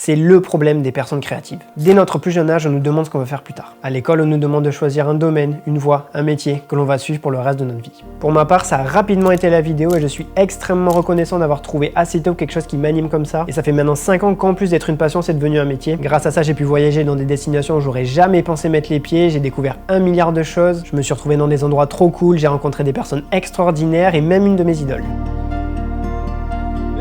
C'est le problème des personnes créatives. Dès notre plus jeune âge, on nous demande ce qu'on veut faire plus tard. À l'école, on nous demande de choisir un domaine, une voie, un métier que l'on va suivre pour le reste de notre vie. Pour ma part, ça a rapidement été la vidéo et je suis extrêmement reconnaissant d'avoir trouvé assez tôt quelque chose qui m'anime comme ça. Et ça fait maintenant 5 ans qu'en plus d'être une passion, c'est devenu un métier. Grâce à ça, j'ai pu voyager dans des destinations où j'aurais jamais pensé mettre les pieds, j'ai découvert 1 milliard de choses, je me suis retrouvé dans des endroits trop cool, j'ai rencontré des personnes extraordinaires et même une de mes idoles.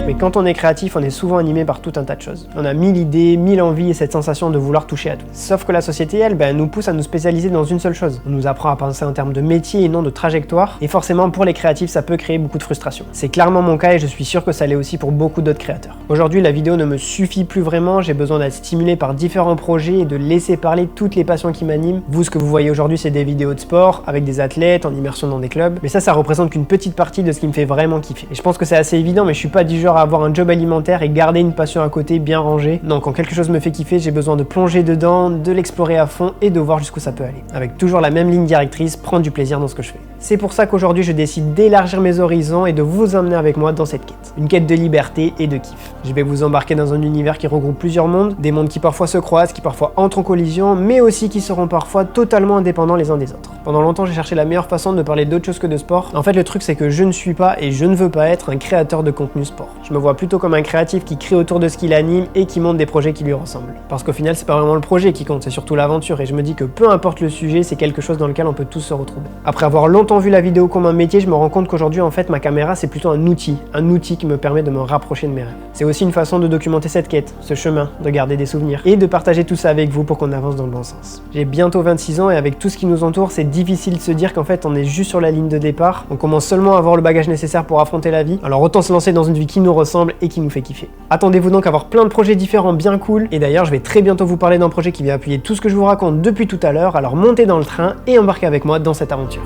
Mais quand on est créatif, on est souvent animé par tout un tas de choses. On a 1000 idées, 1000 envies et cette sensation de vouloir toucher à tout. Sauf que la société, elle, nous pousse à nous spécialiser dans une seule chose. On nous apprend à penser en termes de métier et non de trajectoire. Et forcément, pour les créatifs, ça peut créer beaucoup de frustration. C'est clairement mon cas et je suis sûr que ça l'est aussi pour beaucoup d'autres créateurs. Aujourd'hui, la vidéo ne me suffit plus vraiment. J'ai besoin d'être stimulé par différents projets et de laisser parler toutes les passions qui m'animent. Vous, ce que vous voyez aujourd'hui, c'est des vidéos de sport avec des athlètes en immersion dans des clubs. Mais ça représente qu'une petite partie de ce qui me fait vraiment kiffer. Et je pense que c'est assez évident, mais je suis pas du genre à avoir un job alimentaire et garder une passion à côté bien rangée. Non, quand quelque chose me fait kiffer, j'ai besoin de plonger dedans, de l'explorer à fond et de voir jusqu'où ça peut aller. Avec toujours la même ligne directrice, prendre du plaisir dans ce que je fais. C'est pour ça qu'aujourd'hui, je décide d'élargir mes horizons et de vous emmener avec moi dans cette quête. Une quête de liberté et de kiff. Je vais vous embarquer dans un univers qui regroupe plusieurs mondes, des mondes qui parfois se croisent, qui parfois entrent en collision, mais aussi qui seront parfois totalement indépendants les uns des autres. Pendant longtemps, j'ai cherché la meilleure façon de parler d'autre chose que de sport. En fait, le truc, c'est que je ne suis pas et je ne veux pas être un créateur de contenu sport. Je me vois plutôt comme un créatif qui crée autour de ce qui l'anime et qui monte des projets qui lui ressemblent. Parce qu'au final, c'est pas vraiment le projet qui compte, c'est surtout l'aventure et je me dis que peu importe le sujet, c'est quelque chose dans lequel on peut tous se retrouver. Après avoir longtemps vu la vidéo comme un métier, je me rends compte qu'aujourd'hui, en fait, ma caméra, c'est plutôt un outil qui me permet de me rapprocher de mes rêves. C'est aussi une façon de documenter cette quête, ce chemin, de garder des souvenirs et de partager tout ça avec vous pour qu'on avance dans le bon sens. J'ai bientôt 26 ans et avec tout ce qui nous entoure, c'est difficile de se dire qu'en fait, on est juste sur la ligne de départ. On commence seulement à avoir le bagage nécessaire pour affronter la vie. Alors autant se lancer dans une vie qui nous ressemble et qui nous fait kiffer. Attendez-vous donc à avoir plein de projets différents bien cool. Et d'ailleurs, je vais très bientôt vous parler d'un projet qui vient appuyer tout ce que je vous raconte depuis tout à l'heure. Alors montez dans le train et embarquez avec moi dans cette aventure.